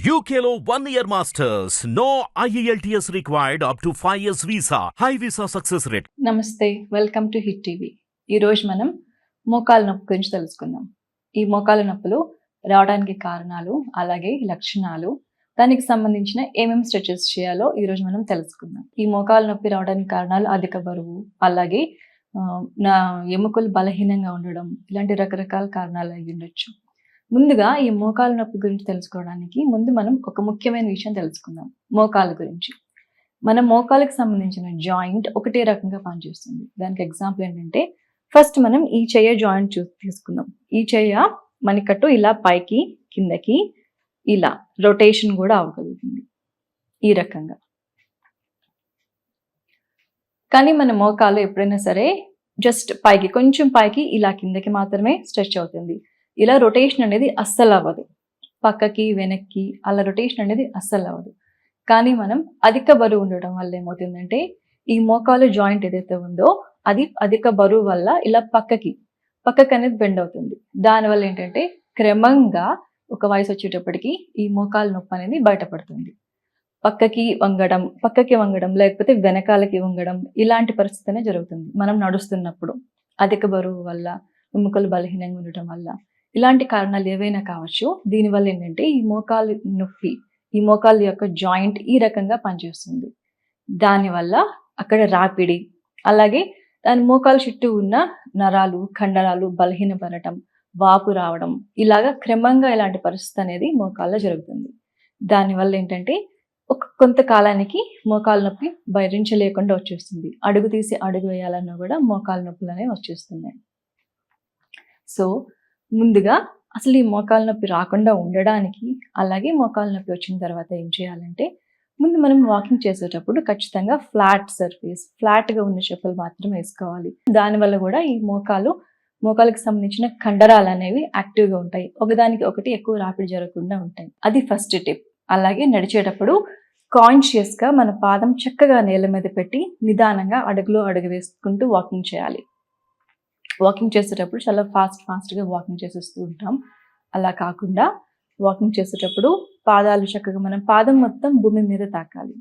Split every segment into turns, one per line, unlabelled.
UKLO 1 year masters. No IELTS required up to 5 years visa. High visa success rate.
నమస్తే, welcome to hit TV. ఈరోజు మనం మోకాలు నొప్పి గురించి తెలుసుకుందాం. ఈ మోకాలు నొప్పులు రావడానికి కారణాలు, అలాగే లక్షణాలు, దానికి సంబంధించిన ఏమేమి స్ట్రెచెస్ చేయాలో ఈరోజు మనం తెలుసుకుందాం. ఈ మోకాలు నొప్పి రావడానికి కారణాలు అధిక బరువు, అలాగే నా ఎముకలు బలహీనంగా ఉండడం, ఇలాంటి రకరకాల కారణాలు అయి ఉండొచ్చు. ముందుగా ఈ మోకాలు నొప్పి గురించి తెలుసుకోవడానికి ముందు మనం ఒక ముఖ్యమైన విషయం తెలుసుకుందాం. మోకాలు గురించి. మన మోకాలకు సంబంధించిన జాయింట్ ఒకటే రకంగా పనిచేస్తుంది. దానికి ఎగ్జాంపుల్ ఏంటంటే, ఫస్ట్ మనం ఈ చెయ్య జాయింట్ తీసుకుందాం. ఈ చెయ్య మణికట్టు ఇలా పైకి కిందకి ఇలా రొటేషన్ కూడా అవ్వగలుగుతుంది ఈ రకంగా. కానీ మన మోకాలు ఎప్పుడైనా సరే జస్ట్ పైకి, కొంచెం పైకి ఇలా కిందకి మాత్రమే స్ట్రెచ్ అవుతుంది. ఇలా రొటేషన్ అనేది అస్సలు అవ్వదు. పక్కకి వెనక్కి అలా రొటేషన్ అనేది అస్సలు అవ్వదు. కానీ మనం అధిక బరువు ఉండడం వల్ల ఏమవుతుందంటే, ఈ మోకాలు జాయింట్ ఏదైతే ఉందో అది అధిక బరువు వల్ల ఇలా పక్కకి అనేది బెండ్ అవుతుంది. దానివల్ల ఏంటంటే క్రమంగా ఒక వయసు వచ్చేటప్పటికి ఈ మోకాలు నొప్పి అనేది బయటపడుతుంది. పక్కకి వంగడం లేకపోతే వెనకాలకి వంగడం, ఇలాంటి పరిస్థితి జరుగుతుంది మనం నడుస్తున్నప్పుడు. అధిక బరువు వల్ల, ఎముకలు బలహీనంగా ఉండటం వల్ల, ఇలాంటి కారణాలు ఏవైనా కావచ్చు. దీనివల్ల ఏంటంటే ఈ మోకాలు నొప్పి, ఈ మోకాలు యొక్క జాయింట్ ఈ రకంగా పనిచేస్తుంది. దానివల్ల అక్కడ రాపిడి, అలాగే దాని మోకాలు చుట్టూ ఉన్న నరాలు, కండరాలు బలహీనపడటం, వాపు రావడం, ఇలాగా క్రమంగా ఇలాంటి పరిస్థితి అనేది మోకాల్లో జరుగుతుంది. దానివల్ల ఏంటంటే కొంతకాలానికి మోకాలు నొప్పి భరించలేకుండా వచ్చేస్తుంది. అడుగు తీసి అడుగు వేయాలన్నా కూడా మోకాలు నొప్పులు అనేవి వచ్చేస్తున్నాయి. సో ముందుగా అసలు ఈ మోకాలు నొప్పి రాకుండా ఉండడానికి, అలాగే మోకాలు నొప్పి వచ్చిన తర్వాత ఏం చేయాలంటే, ముందు మనం వాకింగ్ చేసేటప్పుడు ఖచ్చితంగా ఫ్లాట్గా ఉన్న చెప్పులు మాత్రం వేసుకోవాలి. దానివల్ల కూడా ఈ మోకాలకు సంబంధించిన కండరాలు అనేవి యాక్టివ్గా ఉంటాయి. ఒకదానికి ఒకటి ఎక్కువ రాపిడి జరగకుండా ఉంటాయి. అది ఫస్ట్ టిప్. అలాగే నడిచేటప్పుడు కాన్షియస్గా మన పాదం చక్కగా నేల మీద పెట్టి నిదానంగా అడుగులో అడుగు వేసుకుంటూ వాకింగ్ చేయాలి. వాకింగ్ చేసేటప్పుడు చాలా ఫాస్ట్గా వాకింగ్ చేసేస్తూ ఉంటాం. అలా కాకుండా వాకింగ్ చేసేటప్పుడు పాదాలు చక్కగా, మన పాదం మొత్తం భూమి మీద తాకాలి.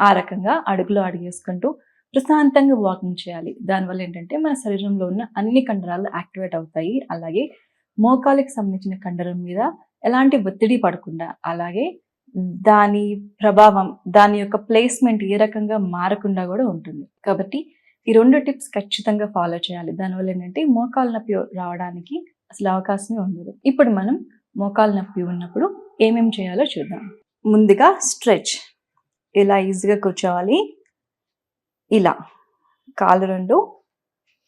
ఆ రకంగా అడుగులో అడుగేసుకుంటూ ప్రశాంతంగా వాకింగ్ చేయాలి. దానివల్ల ఏంటంటే మన శరీరంలో ఉన్న అన్ని కండరాలు యాక్టివేట్ అవుతాయి. అలాగే మోకాలికి సంబంధించిన కండరం మీద ఎలాంటి ఒత్తిడి పడకుండా, అలాగే దాని ప్రభావం, దాని యొక్క ప్లేస్మెంట్ ఏ రకంగా మారకుండా కూడా ఉంటుంది. కాబట్టి ఈ 2 టిప్స్ ఖచ్చితంగా ఫాలో చేయాలి. దానివల్ల ఏంటంటే మోకాలు నొప్పి రావడానికి అసలు అవకాశమే ఉండదు. ఇప్పుడు మనం మోకాలు నొప్పి ఉన్నప్పుడు ఏమేమి చేయాలో చూద్దాం. ముందుగా స్ట్రెచ్. ఇలా ఈజీగా కూర్చోవాలి. ఇలా కాళ్ళు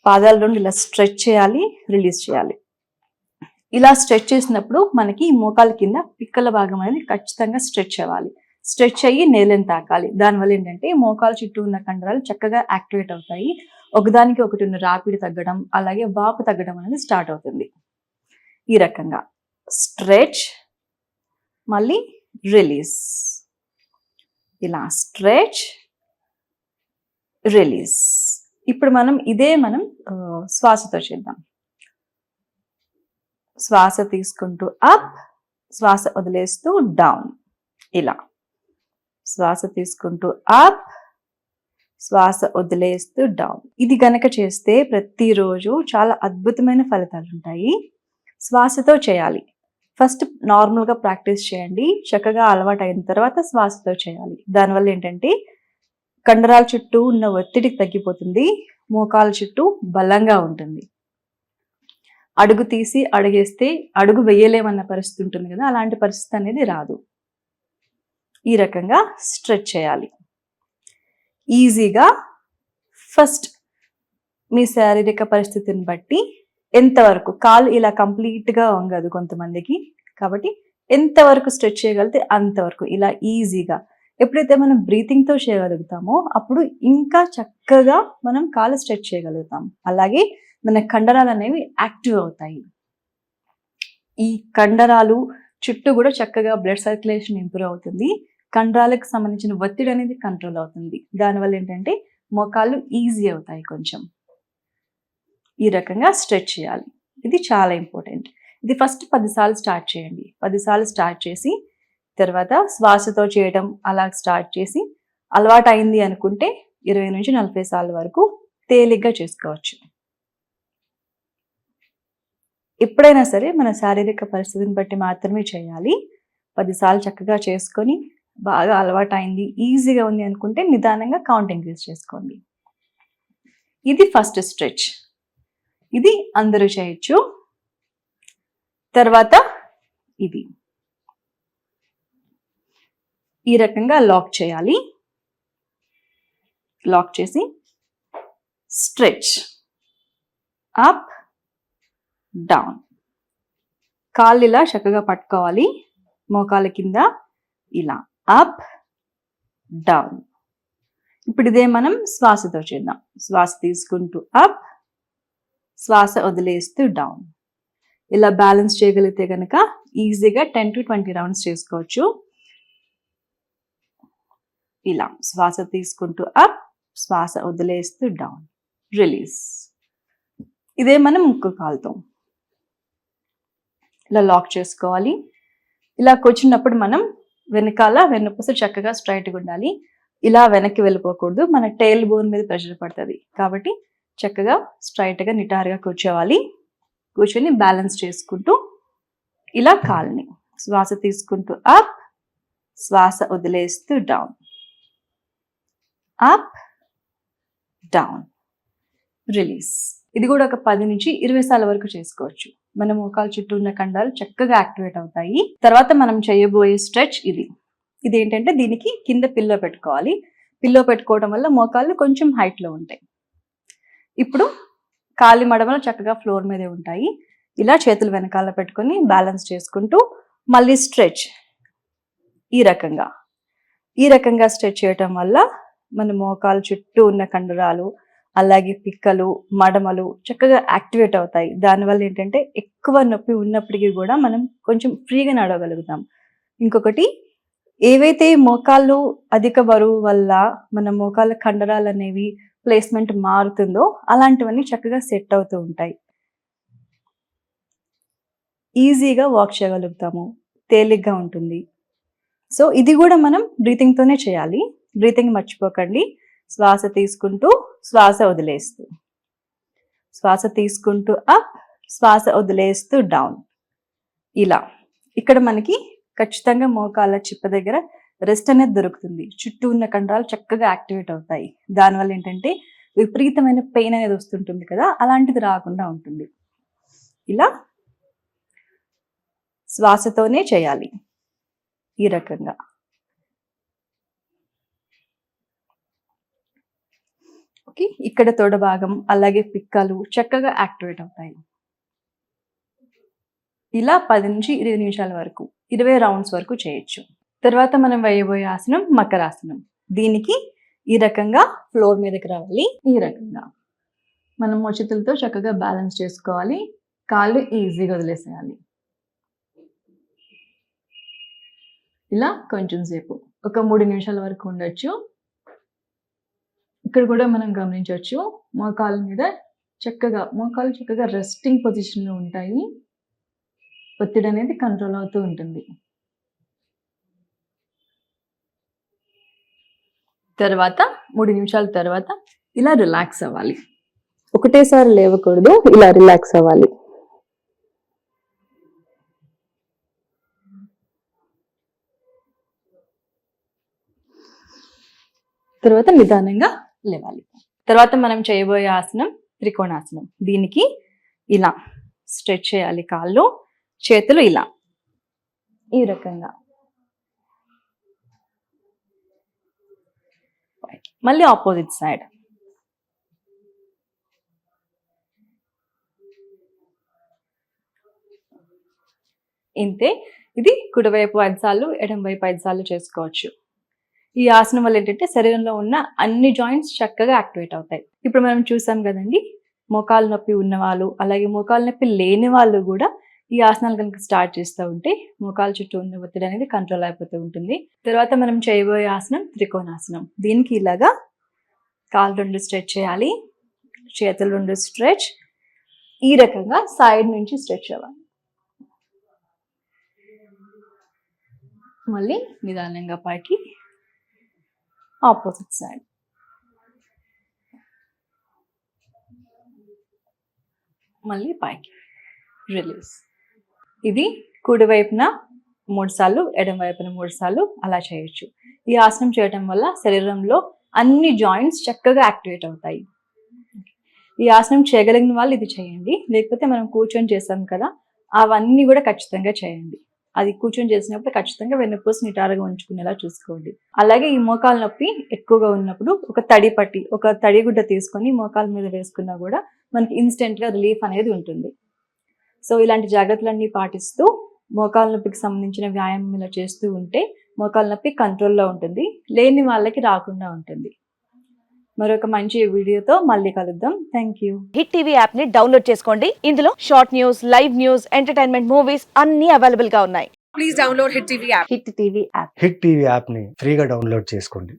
పాదాలు 2 ఇలా స్ట్రెచ్ చేయాలి, రిలీజ్ చేయాలి. ఇలా స్ట్రెచ్ చేసినప్పుడు మనకి మోకాలు కింద పిక్కల భాగం అనేది ఖచ్చితంగా స్ట్రెచ్ అవ్వాలి. స్ట్రెచ్ అయ్యి నేలను తాకాలి. దానివల్ల ఏంటంటే మోకాలు చుట్టూ ఉన్న కండరాలు చక్కగా యాక్టివేట్ అవుతాయి. ఒకదానికి ఒకటి ఉన్న రాపిడి తగ్గడం, అలాగే వాపు తగ్గడం అనేది స్టార్ట్ అవుతుంది. ఈ రకంగా స్ట్రెచ్, మళ్ళీ రిలీజ్. ఇలా స్ట్రెచ్, రిలీజ్. ఇప్పుడు మనం శ్వాసతో చేద్దాం. శ్వాస తీసుకుంటూ అప్, శ్వాస వదిలేస్తూ డౌన్. ఇలా శ్వాస తీసుకుంటూ అప్, శ్వాస వదిలేస్తూ డౌన్. ఇది గనక చేస్తే ప్రతిరోజు చాలా అద్భుతమైన ఫలితాలు ఉంటాయి. శ్వాసతో చేయాలి. ఫస్ట్ నార్మల్గా ప్రాక్టీస్ చేయండి. చక్కగా అలవాటు అయిన తర్వాత శ్వాసతో చేయాలి. దానివల్ల ఏంటంటే కండరాల చుట్టూ ఉన్న ఒత్తిడి తగ్గిపోతుంది. మోకాల చుట్టూ బలంగా ఉంటుంది. అడుగు తీసి అడుగేస్తే అడుగు వేయలేమన్న పరిస్థితి ఉంటుంది కదా, అలాంటి పరిస్థితి అనేది రాదు. ఈ రకంగా స్ట్రెచ్ చేయాలి ఈజీగా. ఫస్ట్ మీ శారీరక పరిస్థితిని బట్టి ఎంతవరకు, కాలు ఇలా కంప్లీట్గా వంగదు కొంతమందికి, కాబట్టి ఎంతవరకు స్ట్రెచ్ చేయగలిగితే అంతవరకు ఇలా ఈజీగా. ఎప్పుడైతే మనం బ్రీతింగ్తో చేయగలుగుతామో అప్పుడు ఇంకా చక్కగా మనం కాలు స్ట్రెచ్ చేయగలుగుతాం. అలాగే మన కండరాలు అనేవి యాక్టివ్ అవుతాయి. ఈ కండరాలు చుట్టూ కూడా చక్కగా బ్లడ్ సర్క్యులేషన్ ఇంప్రూవ్ అవుతుంది. కండరాలకు సంబంధించిన ఒత్తిడి అనేది కంట్రోల్ అవుతుంది. దానివల్ల ఏంటంటే మోకాళ్ళు ఈజీ అవుతాయి కొంచెం. ఈ రకంగా స్ట్రెచ్ చేయాలి. ఇది చాలా ఇంపార్టెంట్. ఇది ఫస్ట్ 10 సార్లు స్టార్ట్ చేయండి. 10 సార్లు స్టార్ట్ చేసి తర్వాత శ్వాసతో చేయడం అలా స్టార్ట్ చేసి అలవాటు అయింది అనుకుంటే 20 నుంచి 40 సార్లు వరకు తేలిగ్గా చేసుకోవచ్చు. ఎప్పుడైనా సరే మన శారీరక పరిస్థితిని బట్టి మాత్రమే చేయాలి. 10 సార్లు చక్కగా చేసుకొని బాగా అలవాటు అయింది, ఈజీగా ఉంది అనుకుంటే నిదానంగా కౌంట్ ఇంక్రీజ్ చేసుకోండి. ఇది ఫస్ట్ స్ట్రెచ్. ఇది అందరూ చేయొచ్చు. తర్వాత ఇది ఈ రకంగా లాక్ చేయాలి. లాక్ చేసి స్ట్రెచ్ అప్ డౌన్. కాళ్ళు ఇలా చక్కగా పట్టుకోవాలి, మోకాల కింద ఇలా అప్ డౌన్. ఇప్పుడు ఇదే మనం శ్వాసతో చేద్దాం. శ్వాస తీసుకుంటూ అప్, శ్వాస వదిలేస్తూ డౌన్. ఇలా బ్యాలెన్స్ చేయగలిగితే కనుక ఈజీగా 10 to 20 రౌండ్స్ చేసుకోవచ్చు. ఇలా శ్వాస తీసుకుంటూ అప్, శ్వాస వదిలేస్తూ డౌన్, రిలీజ్. ఇదే మనం ముక్కు కాలుతో ఇలా లాక్ చేసుకోవాలి. ఇలా కూర్చున్నప్పుడు మనం వెనకాల వెన్నుపూస చక్కగా స్ట్రైట్గా ఉండాలి. ఇలా వెనక్కి వెళ్ళిపోకూడదు, మన టైల్ బోన్ మీద ప్రెషర్ పడుతుంది. కాబట్టి చక్కగా స్ట్రైట్గా నిటారుగా కూర్చోవాలి. కూర్చొని బ్యాలెన్స్ చేసుకుంటూ ఇలా కాల్ని శ్వాస తీసుకుంటూ అప్, శ్వాస వదిలేస్తూ డౌన్, అప్ డౌన్, రిలీజ్. ఇది కూడా ఒక 10 నుంచి 20 సార్ల వరకు చేసుకోవచ్చు. మన మోకాలు చుట్టూ ఉన్న కండాలు చక్కగా యాక్టివేట్ అవుతాయి. తర్వాత మనం చేయబోయే స్ట్రెచ్ ఇది. ఇదేంటంటే దీనికి కింద పిల్లో పెట్టుకోవాలి. పిల్లో పెట్టుకోవడం వల్ల మోకాళ్ళు కొంచెం హైట్లో ఉంటాయి. ఇప్పుడు కాలి మడమలు చక్కగా ఫ్లోర్ మీదే ఉంటాయి. ఇలా చేతులు వెనకాల పెట్టుకొని బ్యాలెన్స్ చేసుకుంటూ మళ్ళీ స్ట్రెచ్ ఈ రకంగా స్ట్రెచ్ చేయటం వల్ల మన మోకాలు చుట్టూ ఉన్న కండరాలు అలాగే పిక్కలు మడమలు చక్కగా యాక్టివేట్ అవుతాయి. దానివల్ల ఏంటంటే ఎక్కువ నొప్పి ఉన్నప్పటికీ కూడా మనం కొంచెం ఫ్రీగా నడవగలుగుతాం. ఇంకొకటి, ఏవైతే మోకాళ్ళు అధిక బరువు వల్ల మన మోకాళ్ళ కండరాలు అనేవి ప్లేస్మెంట్ మారుతుందో అలాంటివన్నీ చక్కగా సెట్ అవుతూ ఉంటాయి. ఈజీగా వాక్ చేయగలుగుతాము, తేలిగ్గా ఉంటుంది. సో ఇది కూడా మనం బ్రీతింగ్తోనే చేయాలి. బ్రీతింగ్ మర్చిపోకండి. శ్వాస తీసుకుంటూ శ్వాస వదిలేస్తూ, శ్వాస తీసుకుంటూ అప్, శ్వాస వదిలేస్తూ డౌన్. ఇలా ఇక్కడ మనకి ఖచ్చితంగా మోకాళ్ళ చిప్ప దగ్గర రెస్ట్ అనేది దొరుకుతుంది. చుట్టూ ఉన్న కండరాలు చక్కగా యాక్టివేట్ అవుతాయి. దానివల్ల ఏంటంటే విపరీతమైన పెయిన్ అనేది వస్తుంటుంది కదా, అలాంటిది రాకుండా ఉంటుంది. ఇలా శ్వాసతోనే చేయాలి ఈ రకంగా. ఓకే, ఇక్కడ తొడ భాగం అలాగే పిక్కలు చక్కగా యాక్టివేట్ అవుతాయి. ఇలా 10 నుంచి 20 నిమిషాల వరకు 20 రౌండ్స్ వరకు చేయొచ్చు. తర్వాత మనం వేయబోయే ఆసనం మకరాసనం. దీనికి ఈ రకంగా ఫ్లోర్ మీదకి రావాలి. ఈ రకంగా మనం మోచేతులతో చక్కగా బ్యాలెన్స్ చేసుకోవాలి. కాళ్ళు ఈజీగా వదిలేసేయాలి. ఇలా కొంచెం సేపు ఒక 3 నిమిషాల వరకు ఉండొచ్చు. ఇక్కడ కూడా మనం గమనించవచ్చు, మోకాళ్ళ మీద మోకాళ్ళు చక్కగా రెస్టింగ్ పొజిషన్లో ఉంటాయి. ఒత్తిడి అనేది కంట్రోల్ అవుతూ ఉంటుంది. తర్వాత 3 నిమిషాల తర్వాత ఇలా రిలాక్స్ అవ్వాలి. ఒకటేసారి లేవకూడదు, ఇలా రిలాక్స్ అవ్వాలి. తర్వాత నిదానంగా లేవాలి. తర్వాత మనం చేయబోయే ఆసనం త్రికోణాసనం. దీనికి ఇలా స్ట్రెచ్ చేయాలి. కాళ్ళు చేతులు ఇలా ఈ రకంగా. మళ్ళీ ఆపోజిట్ సైడ్. ఇంతే. ఇది కుడివైపు 5 సార్లు, ఎడమవైపు 5 సార్లు చేసుకోవచ్చు. ఈ ఆసనం వల్ల ఏంటంటే శరీరంలో ఉన్న అన్ని జాయింట్స్ చక్కగా యాక్టివేట్ అవుతాయి. ఇప్పుడు మనం చూసాం కదండి, మోకాలు నొప్పి ఉన్న వాళ్ళు అలాగే మోకాలు నొప్పి లేని వాళ్ళు కూడా ఈ ఆసనాలు కనుక స్టార్ట్ చేస్తూ ఉంటే మోకాలు చుట్టూ ఉన్న ఒత్తిడి అనేది కంట్రోల్ అయిపోతూ ఉంటుంది. తర్వాత మనం చేయబోయే ఆసనం త్రికోణాసనం. దీనికి ఇలాగా కాళ్ళు 2 స్ట్రెచ్ చేయాలి, చేతులు 2 స్ట్రెచ్. ఈ రకంగా సైడ్ నుంచి స్ట్రెచ్ అవ్వాలి. మళ్ళీ నిదానంగా పైకి, ఆపోజిట్ సైడ్. మళ్ళీ పైకి, రిలీజ్. ఇది కుడి వైపున 3 సార్లు, ఎడమ వైపున 3 సార్లు అలా చేయొచ్చు. ఈ ఆసనం చేయడం వల్ల శరీరంలో అన్ని జాయింట్స్ చక్కగా యాక్టివేట్ అవుతాయి. ఈ ఆసనం చేయగలిగిన వాళ్ళు ఇది చేయండి, లేకపోతే మనం కూర్చొని చేసాం కదా, అవన్నీ కూడా ఖచ్చితంగా చేయండి. అది కూర్చొని చేసినప్పుడు ఖచ్చితంగా వెన్నుపూస నిటారుగా ఉంచుకునేలా చూసుకోండి. అలాగే ఈ మోకాల నొప్పి ఎక్కువగా ఉన్నప్పుడు ఒక తడి గుడ్డ తీసుకొని మోకాల మీద వేసుకున్నా కూడా మనకి ఇన్స్టెంట్గా రిలీఫ్ అనేది ఉంటుంది. సో ఇలాంటి జాగ్రత్తలన్నీ పాటిస్తూ మోకాల నొప్పికి సంబంధించిన వ్యాయామం ఇలా చేస్తూ ఉంటే మోకాల నొప్పి కంట్రోల్లో ఉంటుంది, లేని వాళ్ళకి రాకుండా ఉంటుంది. మరొక మంచి వీడియోతో మళ్ళీ కలుద్దాం. Thank you.
Hit TV app ని డౌన్లోడ్ చేసుకోండి. ఇందులో short news, live news, entertainment movies అన్ని అవైలబుల్ గా ఉన్నాయి.
Please download Hit TV app.
Hit TV app.
Hit TV యాప్ని ఫ్రీగా డౌన్లోడ్ చేసుకోండి.